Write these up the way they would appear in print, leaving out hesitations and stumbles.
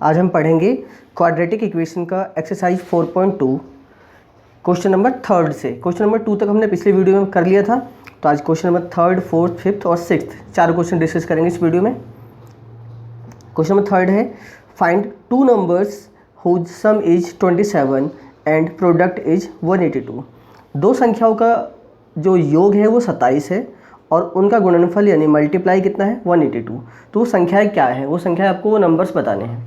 आज हम पढ़ेंगे क्वाड्रेटिक इक्वेशन का एक्सरसाइज 4.2 क्वेश्चन नंबर 3 से क्वेश्चन नंबर 2 तक हमने पिछले वीडियो में कर लिया था। तो आज क्वेश्चन नंबर 3, 4, 5 और 6 चार क्वेश्चन डिस्कस करेंगे इस वीडियो में। क्वेश्चन नंबर 3 है find two numbers whose sum is 27 and product is 182। दो संख्याओं का जो योग है वो 27 है और उनका गुणनफल यानी मल्टीप्लाई कितना है 182। तो वो संख्याएं क्या है, वो संख्या आपको वो नंबर्स बताने हैं।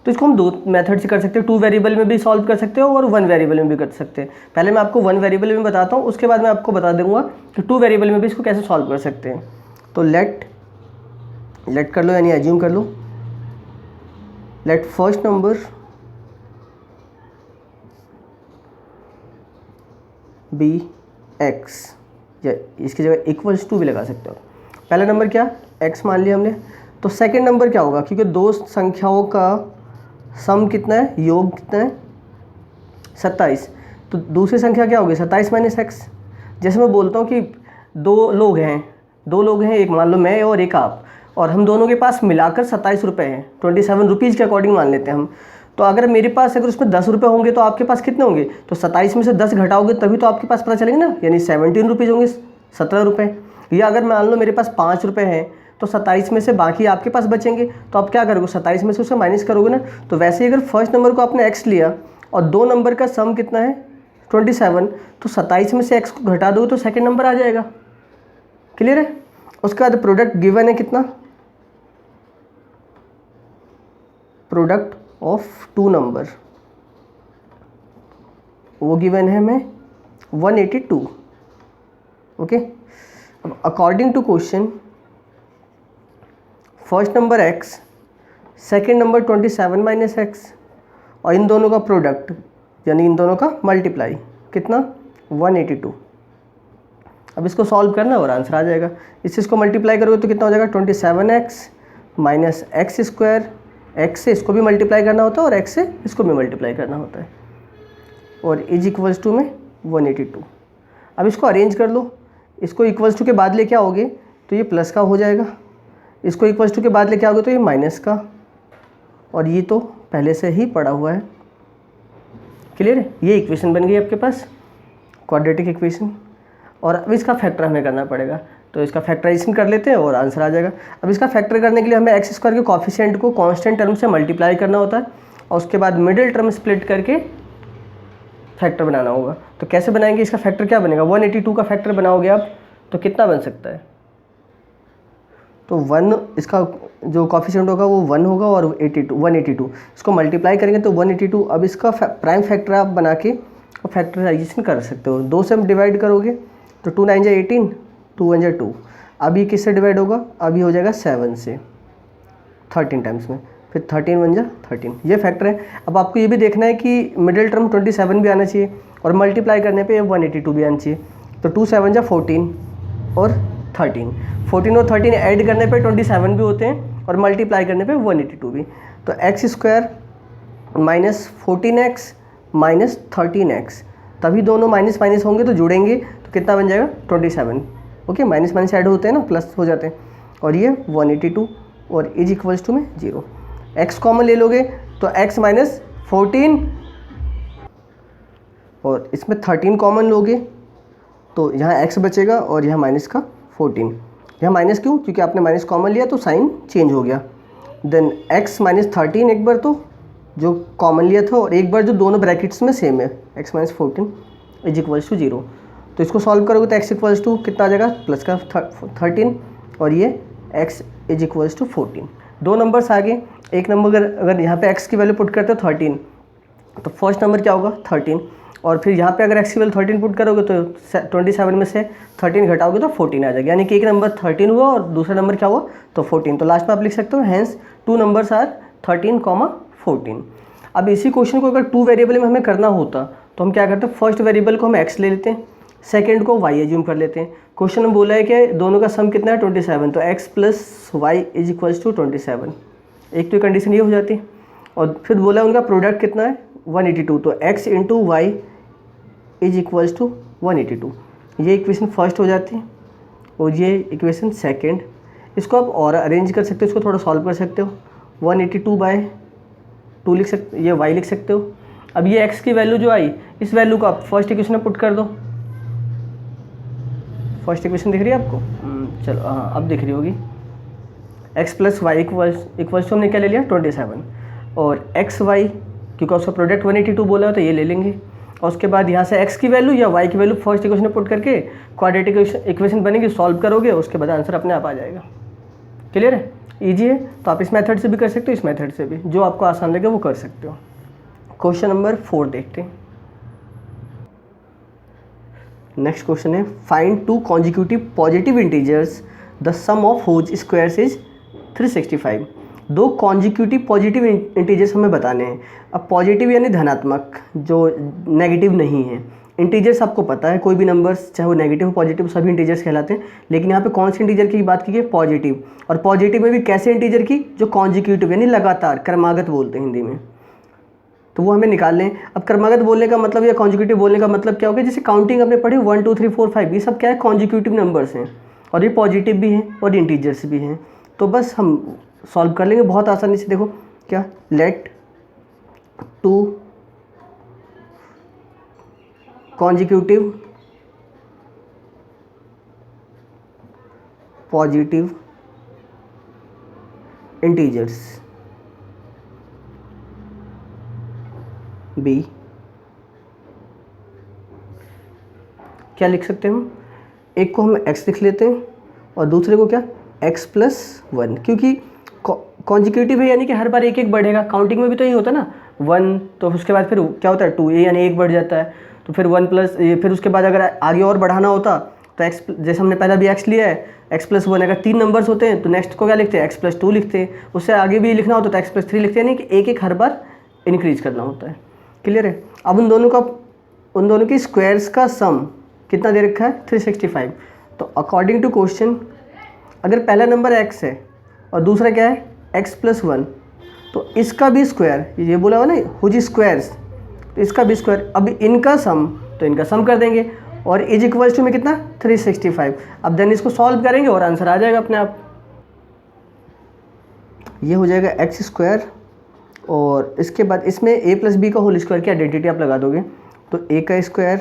तो इसको हम दो मेथड से कर सकते हैं, 2 वेरिएबल में भी सॉल्व कर सकते हो और 1 वेरिएबल में भी कर सकते हैं। पहले मैं आपको 1 वेरिएबल में बताता हूँ, उसके बाद मैं आपको बता दूंगा कि 2 वेरिएबल में भी इसको कैसे सॉल्व कर सकते हैं। तो लेट कर लो यानी एज्यूम कर लो, let first number be x, या इसकी जगह इक्वल्स टू भी लगा सकते हो। पहला नंबर क्या x मान लिया हमने। तो सेकंड नंबर क्या होगा, क्योंकि दो संख्याओं का सम कितना है, योग कितना है 27। तो दूसरी संख्या क्या होगी 27 माइनस एक्स। जैसे मैं बोलता हूँ कि दो लोग हैं, एक मान लो मैं और एक आप, और हम दोनों के पास मिलाकर 27 रुपये हैं, 27 रुपीज़ के अकॉर्डिंग मान लेते हैं हम। तो अगर मेरे पास अगर उसमें 10 रुपये होंगे तो आपके पास कितने होंगे, तो 27 में से 10 घटाओगे तभी तो आपके पास पता चलेंगे ना, यानी 17 रुपीज़ होंगे, 17 रुपये। या अगर मान लो मेरे पास 5 रुपये हैं तो 27 में से बाकी आपके पास बचेंगे, तो आप क्या करोगे 27 में से उसे माइनस करोगे ना। तो वैसे ही अगर फर्स्ट नंबर को आपने x लिया और दो नंबर का सम कितना है 27, तो 27 में से x को घटा दोगे तो सेकेंड नंबर आ जाएगा। क्लियर है। उसके बाद प्रोडक्ट गिवन है कितना, प्रोडक्ट ऑफ टू नंबर, वो गिवन है हमें 182। ओके। अब according to question first number x, second number 27 minus x, और इन दोनों का प्रोडक्ट यानी इन दोनों का मल्टीप्लाई कितना 182। अब इसको सॉल्व करना और आंसर आ जाएगा। इस चीज़ को मल्टीप्लाई करोगे तो कितना हो जाएगा 27x minus x square, x से इसको भी मल्टीप्लाई करना होता है और एक्स से इसको भी मल्टीप्लाई करना होता है, और इज इक्वल्स टू में 182। अब इसको अरेंज कर लो, इसको इक्वल्स टू के बाद लेके आओगे तो ये प्लस का हो जाएगा, इसको इक्वल्स टू के बाद लेके आओगे तो ये माइनस का, और ये तो पहले से ही पड़ा हुआ है। क्लियर है। ये इक्वेशन बन गई आपके पास क्वाड्रेटिक इक्वेशन। और अब इसका फैक्टर हमें करना पड़ेगा, तो इसका फैक्टराइजेशन कर लेते हैं और आंसर आ जाएगा। अब इसका फैक्टर करने के लिए हमें एक्स स्क्वायर के कोफिशिएंट को कांस्टेंट टर्म से मल्टीप्लाई करना होता है और उसके बाद मिडिल टर्म स्प्लिट करके फैक्टर बनाना होगा। तो कैसे बनाएंगे, इसका फैक्टर क्या बनेगा, 182 का फैक्टर बनाओगे आप तो कितना बन सकता है, तो 1, इसका जो कोफिशिएंट होगा वो 1 होगा और 182 इसको मल्टीप्लाई करेंगे तो 182। अब इसका प्राइम फैक्टर आप बना के फैक्टराइजेशन कर सकते हो। 2 से हम डिवाइड करोगे तो 2 9 जा 18, 2 1 जा 2। अब ये किससे डिवाइड होगा, अभी हो जाएगा 7 से 13 टाइम्स में, फिर 13 1 जा 13, ये फैक्टर है। अब आपको ये भी देखना है कि मिडिल टर्म 27 भी आना चाहिए और मल्टीप्लाई करने पे 182 भी आना चाहिए। तो 2 7 जा 14 और 13, 14 और 13 ऐड करने पे 27 भी होते हैं और मल्टीप्लाई करने पे 182 भी। तो x square minus 14x minus 13x, तभी दोनों माइनस माइनस होंगे तो जुड़ेंगे तो कितना बन जाएगा 27। ओके, माइनस माइनस ऐड होते हैं ना, प्लस हो जाते हैं, और ये 182 और इज इक्वल्स टू में 0। x कॉमन ले लोगे तो x माइनस 14 और इसमें 13 कॉमन लोगे तो यहाँ x बचेगा और यहाँ माइनस का 14। यहाँ माइनस क्यों, क्योंकि आपने माइनस कॉमन लिया तो साइन चेंज हो गया। देन x माइनस 13 एक बार तो जो कॉमन लिया था और एक बार जो दोनों ब्रैकेट्स में सेम है, x minus 14 is equals to 0। तो इसको सॉल्व करोगे तो x इक्वल्स टू कितना आ जाएगा प्लस का 13 और ये x इज इक्वल्स टू 14। दो नंबर्स आगे, एक नंबर अगर यहाँ पे x की वैल्यू पुट करते हो 13 तो फर्स्ट नंबर क्या होगा 13, और फिर यहाँ पे अगर x की वैल्यू 13 पुट करोगे तो 27 में से 13 घटाओगे तो 14 आ जाएगा, यानी कि एक नंबर 13 हुआ और दूसरा नंबर क्या हुआ तो 14। तो लास्ट में आप लिख सकते हो हैंस टू नंबर्स आर 13, 14। अब इसी क्वेश्चन को अगर 2 वेरिएबल में हमें करना होता तो हम क्या करते हैं, फर्स्ट वेरिएबल को हम x ले लेते हैं, सेकेंड को y एज्यूम कर लेते हैं। क्वेश्चन में बोला है कि दोनों का सम कितना है 27, तो x plus Y is equals to 27, एक तो कंडीशन ये हो जाती है। और फिर बोला है उनका प्रोडक्ट कितना है 182, तो x into Y is equals to 182, ये इक्वेशन फर्स्ट हो जाती है और ये इक्वेशन सेकेंड। इसको आप और अरेंज कर सकते हो, इसको थोड़ा सॉल्व कर सकते हो। 182 बाय 2 लिख सकते, ये y लिख सकते हो। अब ये x की वैल्यू जो आई, इस वैल्यू को आप फर्स्ट इक्वेशन में पुट कर दो। फर्स्ट इक्वेशन दिख रही है आपको? चलो हाँ, अब दिख रही होगी। x plus Y equals to हमने क्या ले लिया 27, और एक्स वाई क्योंकि उसका प्रोडक्ट 182 बोला है तो ये ले लेंगे। और उसके बाद यहाँ से x की वैल्यू या y की वैल्यू फर्स्ट इक्वेशन में पुट करके क्वाड्रेटिक इक्वेशन बनेगी, सॉल्व करोगे, उसके बाद आंसर अपने आप आ जाएगा। क्लियर है? ईजी है। तो आप इस मेथड से भी कर सकते हो, इस मेथड से भी, जो आपको आसान लगे वो कर सकते हो। क्वेश्चन नंबर 4 देखते हैं। नेक्स्ट क्वेश्चन है, find 2 consecutive positive integers the sum of whose squares is 365। 2 consecutive positive integers हमें बताने हैं। अब पॉजिटिव यानी धनात्मक, जो नेगेटिव नहीं है। इंटीजर्स आपको पता है, कोई भी नंबर्स चाहे वो नेगेटिव हो पॉजिटिव सभी इंटीजर्स कहलाते हैं, लेकिन यहाँ पे कौन से इंटीजर की बात की है? पॉजिटिव। और पॉजिटिव में भी कैसे इंटीजर की? जो कॉन्जिक्यूटिव यानी लगातार, क्रमागत बोलते हैं हिंदी में, तो वो हमें निकाल लें। अब क्रमागत बोलने का मतलब या कॉन्जिक्यूटिव बोलने का मतलब क्या होगा? जैसे काउंटिंग हमने पढ़ी 1 2 3 4 5, ये सब क्या है? कॉन्जिक्यूटिव नंबर्स हैं, और ये पॉजिटिव भी हैं और इंटीजर्स भी हैं। तो बस हम सॉल्व कर लेंगे बहुत आसानी से। देखो क्या, let 2 consecutive positive integers be, क्या लिख सकते हैं हम? एक को हम x लिख लेते हैं और दूसरे को क्या, x प्लस 1, क्योंकि कॉन्जिक्यूटिव है यानी कि हर बार एक एक बढ़ेगा। काउंटिंग में भी तो यही होता है ना, 1 तो उसके बाद फिर क्या होता है 2, ये यानी एक बढ़ जाता है, तो फिर 1 प्लस, फिर उसके बाद अगर आगे और बढ़ाना होता तो x, जैसे हमने पहला भी x लिया है, x प्लस 1, अगर 3 नंबर्स होते हैं तो नेक्स्ट को क्या लिखते हैं? x प्लस 2 लिखते हैं। उससे आगे भी लिखना होता है तो x प्लस 3 लिखते हैं, यानी कि एक एक हर बार इंक्रीज करना होता है। क्लियर है? अब उन दोनों की स्क्वायर्स का सम कितना दे रखा है? 365। तो अकॉर्डिंग टू क्वेश्चन, अगर पहला नंबर x है और दूसरा क्या है x प्लस 1, तो इसका भी स्क्वायर, ये बोला हुआ ना हुज स्क्वायर्स, तो इसका भी स्क्वायर। अब इनका सम, तो इनका सम कर देंगे, और इज इक्वल्स टू में कितना 365। अब देन इसको सॉल्व करेंगे और आंसर आ जाएगा अपने आप। ये हो जाएगा एक्स स्क्वायर, और इसके बाद इसमें a प्लस बी का होल स्क्वायर की आइडेंटिटी आप लगा दोगे, तो a का स्क्वायर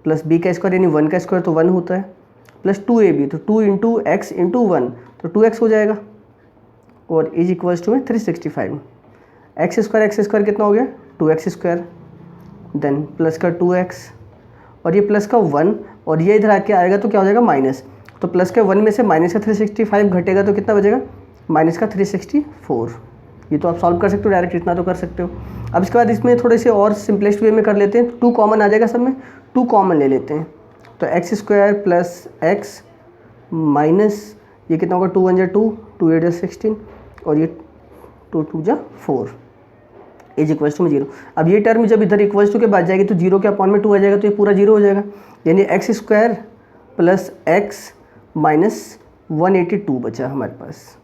प्लस b का स्क्वायर यानी 1 का स्क्वायर तो 1 होता है, प्लस 2ab, तो 2 इंटू एक्स इंटू 1 तो 2x हो जाएगा, और इज इक्वल्स टू में 365। एक्स स्क्वायर कितना हो गया 2x स्क्वायर, देन प्लस का 2x, और ये प्लस का 1, और ये इधर आके आएगा तो क्या हो जाएगा माइनस, तो प्लस के 1 में से माइनस का 365 घटेगा तो कितना बचेगा? माइनस का 364। ये तो आप सॉल्व कर सकते हो डायरेक्ट, इतना तो कर सकते हो। अब इसके बाद इसमें थोड़े से और सिंपलेस्ट वे में कर लेते हैं, 2 कॉमन आ जाएगा सब में, 2 कॉमन ले लेते हैं, तो x square plus x minus ये कितना होगा 2 1 जा 2, 2 8 जा 16, और ये 2 2 जा 4, एज इक्वल्स टू में 0। अब ये टर्म जब इधर इक्वल्स टू के बाद जाएगी तो 0 के अपॉन में 2 आ जाएगा, तो ये पूरा 0 हो जाएगा, यानी x square plus x minus 182 बचा हमारे पास।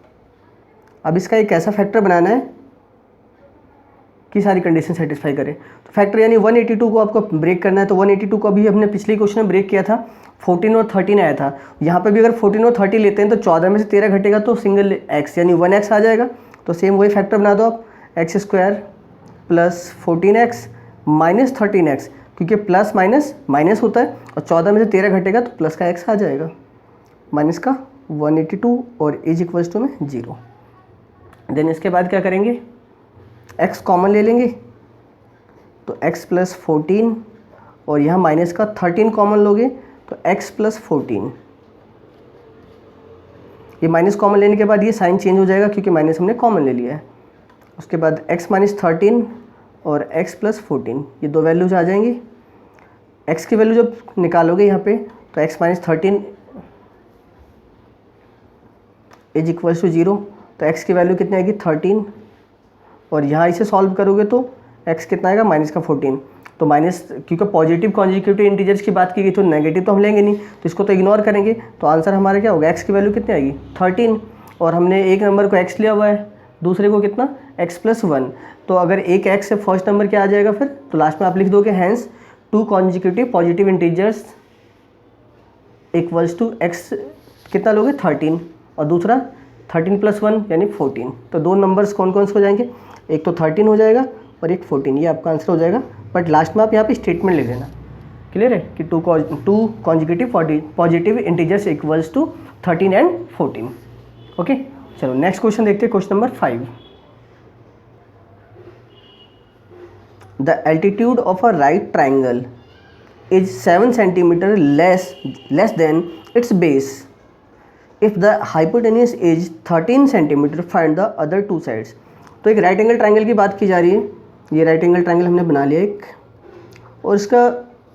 अब इसका एक ऐसा फैक्टर बनाना है कि सारी कंडीशन सेटिस्फाई करे। तो फैक्टर यानी 182 को आपको ब्रेक करना है, तो 182 को अभी हमने पिछले क्वेश्चन में ब्रेक किया था, 14 और 13 आया था। यहाँ पे भी अगर 14 और 30 लेते हैं तो 14 में से 13 घटेगा तो सिंगल x यानी 1x आ जाएगा। तो सेम वही फैक्टर बना दो आप, x square plus 14x minus 13x, क्योंकि प्लस माइनस माइनस होता है, और 14 में से 13 घटेगा तो प्लस का x आ जाएगा, माइनस का 182, और इज इक्वल्स टू में 0। देन इसके बाद क्या करेंगे, x कॉमन ले लेंगे, तो x प्लस 14, और यहाँ माइनस का 13 कॉमन लोगे तो x प्लस 14। ये माइनस कॉमन लेने के बाद ये साइन चेंज हो जाएगा क्योंकि माइनस हमने कॉमन ले लिया है। उसके बाद x माइनस 13 और x प्लस 14, ये 2 वैल्यूज आ जाएंगी। x की वैल्यू जब निकालोगे यहाँ पे तो x minus 13 is equals to 0, तो x की वैल्यू कितनी आएगी 13, और यहाँ इसे सॉल्व करोगे तो x कितना आएगा माइनस का 14। तो माइनस, क्योंकि पॉजिटिव कॉन्जिक्यूटिव इंटीजर्स की बात की गई तो नेगेटिव तो हम लेंगे नहीं, तो इसको तो इग्नोर करेंगे। तो आंसर हमारा क्या होगा, x की वैल्यू कितनी आएगी 13, और हमने एक नंबर को x लिया हुआ है, दूसरे को कितना x प्लस 1, तो अगर एक x से फर्स्ट नंबर क्या आ जाएगा फिर, तो लास्ट में आप लिख दोगे hence 2 consecutive positive integers equals to x कितना लोगे 13, और दूसरा 13 + 1 यानी 14। तो दो नंबर्स कौन कौन से हो जाएंगे, एक तो 13 हो जाएगा और एक 14, ये आपका आंसर हो जाएगा। बट लास्ट में आप यहाँ पे स्टेटमेंट लिख देना, क्लियर है कि two consecutive positive integers equals to 13 and 14। Okay, चलो नेक्स्ट क्वेश्चन देखते हैं, question number 5। The altitude of a right triangle is 7 centimeter less than its base. If the hypotenuse is 13 centimeter, find the other two sides. तो एक right angle triangle की बात की जा रही है। ये राइट एंगल ट्राइंगल हमने बना लिया एक, और इसका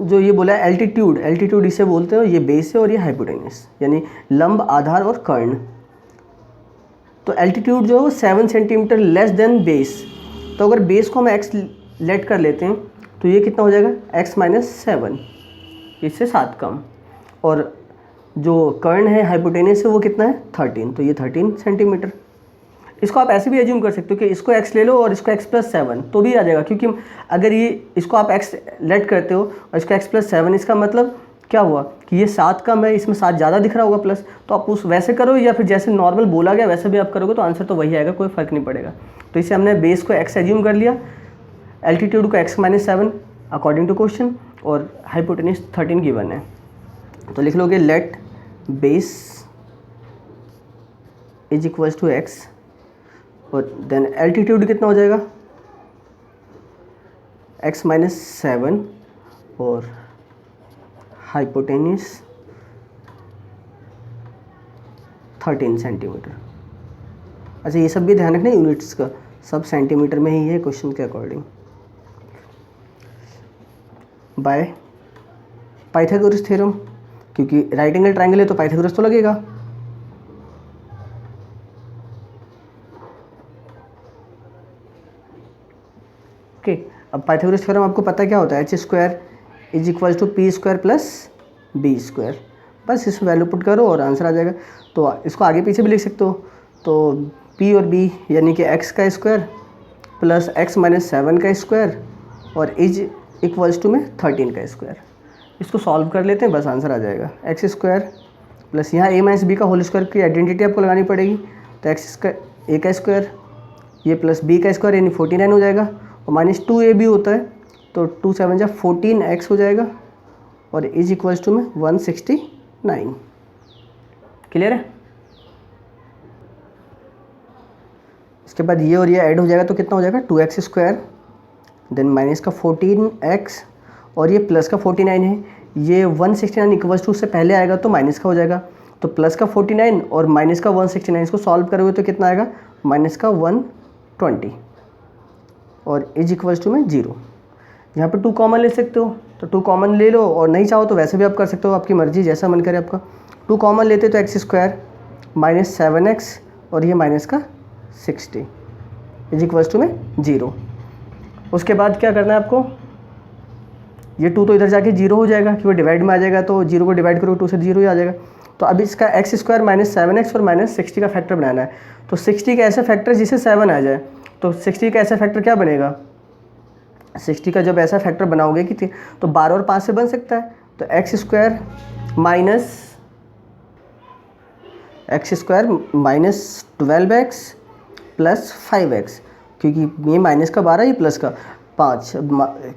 जो ये बोला है एल्टीट्यूड इसे बोलते हैं, ये बेस है और ये हाइपोटेन्यूस यानी लंब, आधार और कर्ण। तो एल्टीट्यूड जो है वो 7 सेंटीमीटर लेस देन बेस। तो अगर बेस को हम x लेट कर लेते हैं तो ये कितना हो जाएगा, x - 7, इससे 7 कम, और जो कर्ण है हाइपोटेनस है वो कितना है 13, तो ये 13 सेंटीमीटर। इसको आप ऐसे भी एज्यूम कर सकते हो कि इसको x ले लो और इसको x + 7 तो भी आ जाएगा, क्योंकि अगर ये इसको आप x लेट करते हो और इसको x + 7, इसका मतलब क्या हुआ कि ये 7 कम है, इसमें 7 ज़्यादा दिख रहा होगा प्लस, तो आप उस वैसे करो या फिर जैसे नॉर्मल बोला गया वैसे भी आप करोगे तो आंसर तो वही आएगा, कोई फ़र्क नहीं पड़ेगा। तो इसे हमने बेस को x एज्यूम कर लिया, एल्टीट्यूड को x - 7 अकॉर्डिंग टू क्वेश्चन, और हाइपोटेन्यूस 13 गिवन है। तो लिख लोगे let base is equals to x, और देन एल्टीट्यूड कितना हो जाएगा x - 7 और हाइपोटेन्यूस 13 सेंटीमीटर। अच्छा, ये सब भी ध्यान रखना यूनिट्स का, सब सेंटीमीटर में ही है क्वेश्चन के अकॉर्डिंग। बाय पाइथागोरस थ्योरम, क्योंकि राइट एंगल ट्राइंगल है तो पाइथागोरस तो लगेगा। ओके, अब पाइथागोरस थ्योरम आपको पता क्या होता है, h² = p² + b²। बस इस वैल्यू पुट करो और आंसर आ जाएगा। तो इसको आगे पीछे भी लिख सकते हो, तो p और b यानी कि x² प्लस x - 7 का स्क्वायर और इज इक्वल्स टू में 13 का स्क्वायर। इसको सॉल्व कर लेते हैं, बस आंसर आ जाएगा x² प्लस यहाँ a - b का होल स्क्वायर की आइडेंटिटी आपको लगानी पड़ेगी, तो a का स्क्वायर ये प्लस b का स्क्वायर यानी 49 हो जाएगा, और -2a भी होता है तो 2 7 जा 14x हो जाएगा, और इज इक्वल्स टू में 169। क्लियर है? इसके बाद ये और ये ऐड हो जाएगा तो कितना हो जाएगा 2x², देन माइनस का 14x और ये प्लस का 49 है, ये 169 इक्वल्स टू उससे पहले आएगा तो माइनस का हो जाएगा, तो प्लस का 49 और माइनस का 169, इसको सॉल्व करोगे तो कितना आएगा माइनस का 120 और इज इक्वल्स टू में 0। यहाँ पे 2 कॉमन ले सकते हो तो 2 कॉमन ले लो, और नहीं चाहो तो वैसे भी आप कर सकते हो, आपकी मर्जी, जैसा मन करे आपका। 2 कॉमन लेते तो x² - 7x और ये माइनस का 60 इज इक्वल्स टू में 0। उसके बाद क्या करना है आपको, ये 2 तो इधर जाके 0 हो जाएगा क्योंकि वो डिवाइड में आ जाएगा, तो 0 को डिवाइड करो 2 से 0 ही आ जाएगा। तो अब इसका x² - 7x और -60 का फैक्टर बनाना है, तो 60 का ऐसा फैक्टर जिसे 7 आ जाए, तो 60 का ऐसा फैक्टर क्या बनेगा, 60 का जब ऐसा फैक्टर बनाओगे कि तो 12 और 5 से बन सकता है, तो x² - 12x प्लस 5x, क्योंकि ये माइनस का 12 ये प्लस का 5,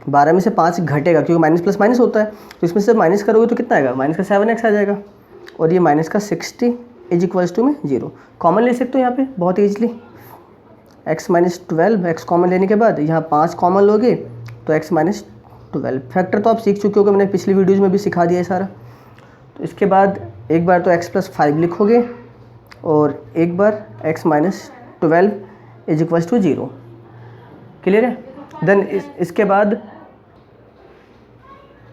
12 में से 5 घटेगा क्योंकि माइनस प्लस माइनस होता है, तो इसमें से माइनस करोगे तो कितना आएगा माइनस का 7x आ जाएगा, और ये माइनस का 60 इज इक्वल्स टू में 0। कॉमन ले सकते हो यहाँ पे बहुत ईजिली, x - 12, x कॉमन लेने के बाद यहाँ 5 कॉमन लोगे तो x - 12। फैक्टर तो आप सीख चुके हो, मैंने पिछली वीडियोज़ में भी सिखा दिया है सारा। तो इसके बाद एक बार तो x + 5 लिखोगे और एक बार x - 12 is equals to 0। Clear है? देन इसके बाद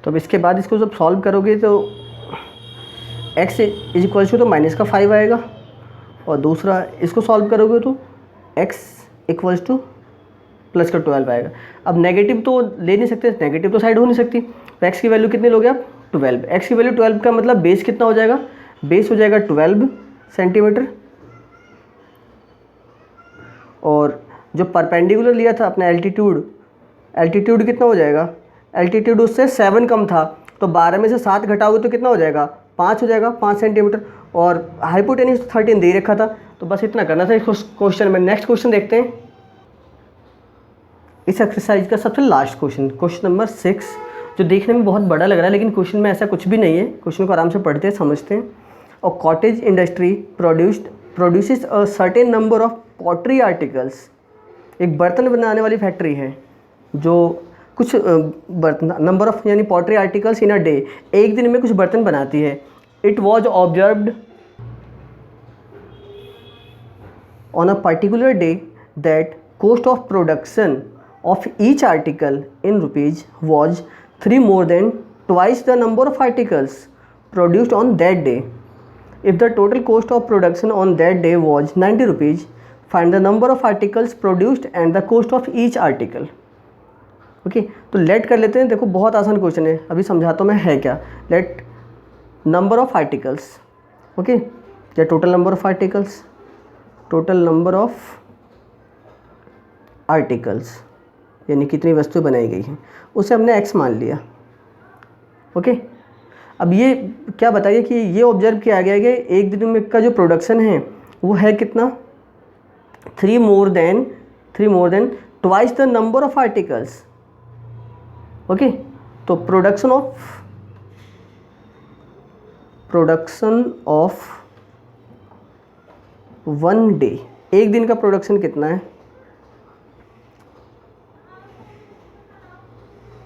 तो अब इसके बाद इसको जब सॉल्व करोगे तो x इज इक्वल्स टू तो माइनस का 5 आएगा, और दूसरा इसको सॉल्व करोगे तो x इक्वल्स टू प्लस का 12 आएगा। अब नेगेटिव तो ले नहीं सकते, नेगेटिव तो साइड हो नहीं सकती, तो x की वैल्यू कितनी लोगे आप 12। x की वैल्यू 12 का मतलब बेस कितना हो जाएगा, बेस हो जाएगा 12 सेंटीमीटर, और जो परपेंडिकुलर लिया था अपना एल्टीट्यूड कितना हो जाएगा, एल्टीट्यूड उससे 7 कम था, तो 12 में से 7 घटाओगे तो कितना हो जाएगा 5 हो जाएगा, 5 सेंटीमीटर, और हाइपोटेन्यूस 13 दे रखा था, तो बस इतना करना था इस क्वेश्चन में। नेक्स्ट क्वेश्चन देखते हैं, इस एक्सरसाइज का सबसे लास्ट क्वेश्चन, क्वेश्चन नंबर 6, जो देखने में बहुत बड़ा लग रहा है लेकिन क्वेश्चन में ऐसा कुछ भी नहीं है। क्वेश्चन को आराम से पढ़ते हैं, समझते हैं। और cottage industry produces a certain number of pottery articles. एक बर्तन बनाने वाली फैक्ट्री है जो कुछ बर्तन नंबर ऑफ यानी pottery articles in a day, एक दिन में कुछ बर्तन बनाती है। It was observed on a particular day that cost of production of each article in rupees was 3 more than twice the number of articles produced on that day. If the total cost of production on that day was 90 rupees, find the number of articles produced and the cost of each article. Okay तो late कर लेते हैं। देखो बहुत आसान question है, अभी समझाता हूँ मैं है क्या। Let number of articles, okay, या total number of articles, total number of articles यानी कितनी वस्तुएं बनाई गई हैं, उसे हमने x मान लिया। ओके, अब ये क्या बताइए कि ये ऑब्जर्व किया गया है कि एक दिन में का जो प्रोडक्शन है वो है कितना, 3 more than twice the number of articles. Okay, तो प्रोडक्शन ऑफ 1 डे, एक दिन का प्रोडक्शन कितना है।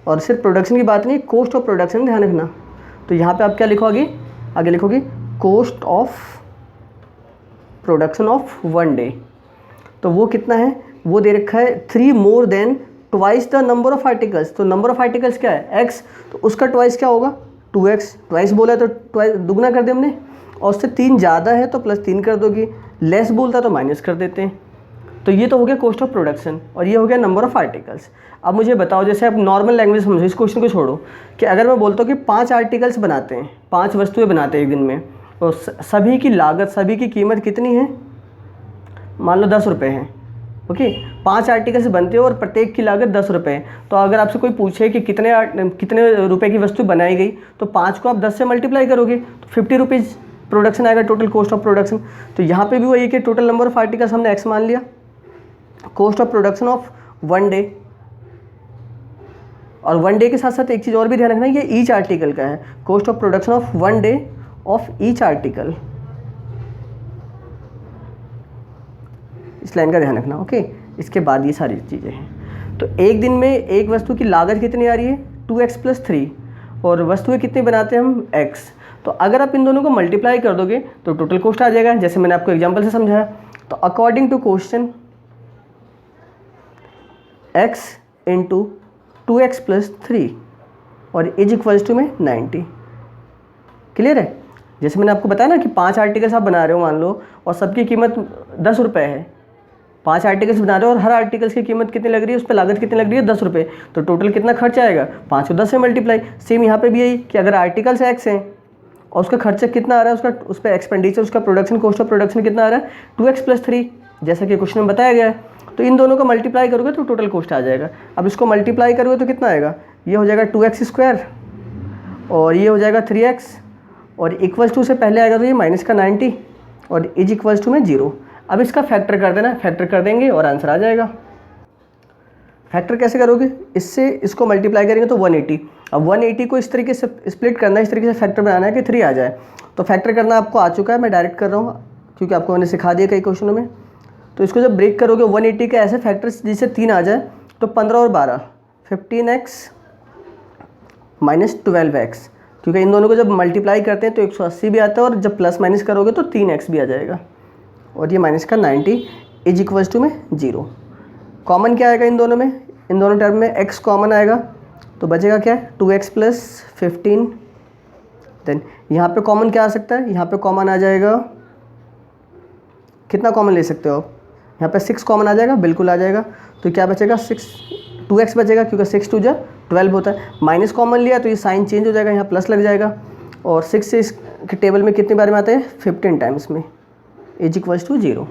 और सिर्फ प्रोडक्शन की बात नहीं, कोस्ट ऑफ प्रोडक्शन ध्यान रखना। तो यहाँ पे आप क्या लिखोगे, आगे लिखोगे cost of production of 1 day. तो वो कितना है, वो दे रखा है 3 more than twice the number of articles. तो नंबर ऑफ आर्टिकल्स क्या है, x, तो उसका ट्वाइस क्या होगा 2x। ट्वाइस बोला है तो ट्वाइस दुगना कर दे हमने, और उससे 3 ज़्यादा है तो +3 कर दोगे, लेस बोलता तो माइनस कर देते हैं। तो ये तो हो गया कॉस्ट ऑफ प्रोडक्शन और ये हो गया नंबर ऑफ आर्टिकल्स। अब मुझे बताओ, जैसे आप नॉर्मल लैंग्वेज समझो, इस क्वेश्चन को छोड़ो, कि अगर मैं बोलता हूँ कि 5 आर्टिकल्स बनाते हैं, 5 वस्तुएं बनाते हैं एक दिन में, तो सभी की लागत, सभी की कीमत कितनी है, मान लो 10 रुपये है। ओके, 5 आर्टिकल्स बनते हो और प्रत्येक की लागत 10 रुपये है। तो अगर आपसे कोई पूछे कि कितने रुपए की वस्तु बनाई गई, तो 5 को आप 10 से मल्टीप्लाई करोगे तो 50 रुपीज़ प्रोडक्शन आएगा, टोटल कॉस्ट ऑफ प्रोडक्शन। तो यहाँ पे भी वही कि टोटल नंबर ऑफ आर्टिकल्स हमने x मान लिया, cost of production of 1 day. और 1 डे के साथ साथ एक चीज़ और भी ध्यान रखना, ये ईच आर्टिकल का है, cost of production of 1 day of each article, इस लाइन का ध्यान रखना। ओके, इसके बाद ये सारी चीज़ें हैं। तो एक दिन में एक वस्तु की लागत कितनी आ रही है, 2x + 3, और वस्तुएं कितनी बनाते हैं हम, x। तो अगर आप इन दोनों को मल्टीप्लाई कर दोगे तो टोटल कॉस्ट आ जाएगा, जैसे मैंने आपको एग्जांपल से समझाया। तो according to question x × 2x + 3 और इज इक्वल्स टू में 90। क्लियर है। जैसे मैंने आपको बताया ना कि 5 आर्टिकल्स आप बना रहे हो मान लो, और सबकी कीमत 10 रुपये है। 5 आर्टिकल्स बना रहे हो और हर आर्टिकल्स की कीमत कितनी लग रही है, उस पर लागत कितनी लग रही है, 10 रुपये। तो टोटल कितना खर्च आएगा, 5 को 10 से मल्टीप्लाई। सेम यहाँ पे भी यही कि अगर आर्टिकल्स x हैं और उसका खर्चा कितना आ रहा है, उस पर एक्सपेंडिचर, उसका प्रोडक्शन, कॉस्ट ऑफ प्रोडक्शन कितना आ रहा है, 2x + 3, जैसा कि क्वेश्चन में बताया गया है। तो इन दोनों को मल्टीप्लाई करोगे तो टोटल कॉस्ट आ जाएगा। अब इसको मल्टीप्लाई करोगे तो कितना आएगा, ये हो जाएगा 2x² और ये हो जाएगा 3x, और इक्वल्स टू से पहले आएगा तो ये माइनस का 90 और इज इक्वल्स टू में 0। अब इसका फैक्टर कर देना, फैक्टर कर देंगे और आंसर आ जाएगा। फैक्टर कैसे करोगे, इससे इसको मल्टीप्लाई करेंगे तो 180। अब 180 को इस तरीके से स्प्लिट करना है, इस तरीके से फैक्टर बनाना है कि 3 आ जाए। तो फैक्टर करना आपको आ चुका है, मैं डायरेक्ट कर रहा हूँ क्योंकि आपको मैंने सिखा दिया कई क्वेश्चनों में। तो इसको जब ब्रेक करोगे 180 के ऐसे फैक्टर्स जिससे 3 आ जाए, तो 15 और 12 15x - 12x, क्योंकि इन दोनों को जब मल्टीप्लाई करते हैं तो 180 भी आता है, और जब प्लस माइनस करोगे तो 3x भी आ जाएगा, और ये माइनस का 90 इज इक्वल्स टू में 0। कॉमन क्या आएगा इन दोनों में, इन दोनों टर्म में x कॉमन आएगा, तो बचेगा क्या, 2x + 15। देन यहाँ पे कॉमन क्या आ सकता है, यहाँ पे कॉमन आ जाएगा, कितना कॉमन ले सकते हो आप, यहाँ पे 6 कॉमन आ जाएगा, बिल्कुल आ जाएगा। तो क्या बचेगा, 2x बचेगा, क्योंकि 6 × 2 = 12 होता है। माइनस कॉमन लिया तो ये साइन चेंज हो जाएगा, यहाँ प्लस लग जाएगा, और 6 से इसके टेबल में कितनी बार में आता है, 15 टाइम्स में, इज इक्वल्स टू 0।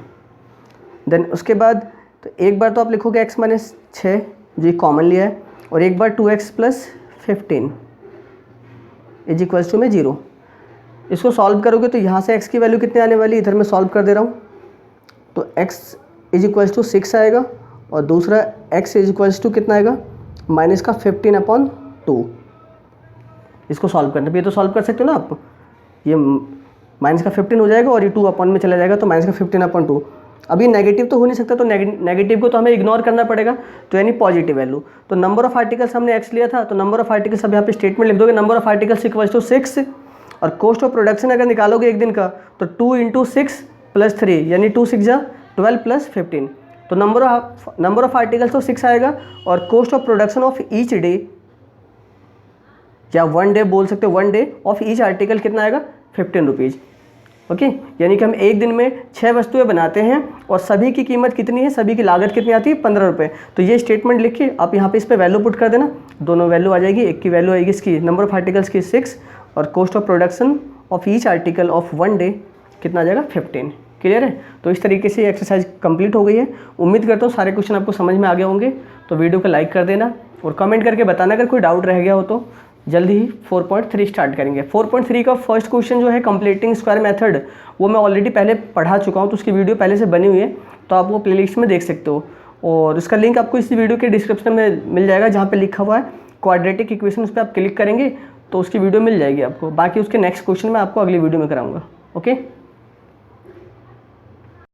देन उसके बाद तो एक बार तो आप लिखोगे x - 6 जो कॉमन लिया है, और एक बार 2x + 15 इज इक्वल्स टू में 0। इसको सॉल्व करोगे तो यहाँ से x की वैल्यू कितनी आने वाली, इधर मैं सॉल्व कर दे रहा हूँ। तो x इज इक्वल्स टू 6 आएगा और दूसरा x इज इक्वल्स टू कितना आएगा माइनस का 15/2। इसको सॉल्व करना, ये तो सॉल्व कर सकते हो ना आप, ये माइनस का 15 हो जाएगा और ये 2 अपॉन में चला जाएगा तो माइनस का 15/2। अभी नेगेटिव तो हो नहीं सकता, तो नेगेटिव को तो हमें इग्नोर करना पड़ेगा, तो यानी पॉजिटिव वैल्यू। तो नंबर ऑफ आर्टिकल्स हमने x लिया था, तो नंबर ऑफ आर्टिकल्स अब यहाँ पे स्टेटमेंट लिख दोगे, number of articles equals to 6 और कॉस्ट ऑफ प्रोडक्शन अगर निकालोगे एक दिन का तो 2 × 6 + 3 यानी 2 × 6 = 12 + 15। तो नंबर ऑफ आर्टिकल्स तो 6 आएगा और cost of production of each day या 1 डे बोल सकते हो, 1 डे ऑफ ईच आर्टिकल कितना आएगा 15 रुपीज़। ओके, यानी कि हम एक दिन में 6 वस्तुएं बनाते हैं और सभी की कीमत कितनी है, सभी की लागत कितनी आती है 15 रुपये। तो ये स्टेटमेंट लिख के आप यहाँ पे इस पे वैल्यू पुट कर देना, दोनों वैल्यू आ जाएगी। एक की वैल्यू आएगी इसकी नंबर ऑफ आर्टिकल्स की 6 और cost of production of each article of 1 day कितना आ जाएगा 15। क्लियर है? तो इस तरीके से एक्सरसाइज कंप्लीट हो गई है। उम्मीद करता हूँ सारे क्वेश्चन आपको समझ में आ गए होंगे। तो वीडियो को लाइक कर देना और कमेंट करके बताना अगर कोई डाउट रह गया हो तो। जल्दी ही 4.3 स्टार्ट करेंगे। 4.3 का फर्स्ट क्वेश्चन जो है कंप्लीटिंग स्क्वायर मेथड, वो मैं ऑलरेडी पहले पढ़ा चुका हूँ, तो उसकी वीडियो पहले से बनी हुई है, तो आप वो प्लेलिस्ट में देख सकते हो और उसका लिंक आपको इस वीडियो के डिस्क्रिप्शन में मिल जाएगा, जहाँ पे लिखा हुआ है क्वाड्रेटिक इक्वेशन। उस पर आप क्लिक करेंगे तो उसकी वीडियो मिल जाएगी आपको। बाकी उसके नेक्स्ट क्वेश्चन मैं आपको अगली वीडियो में कराऊंगा। ओके।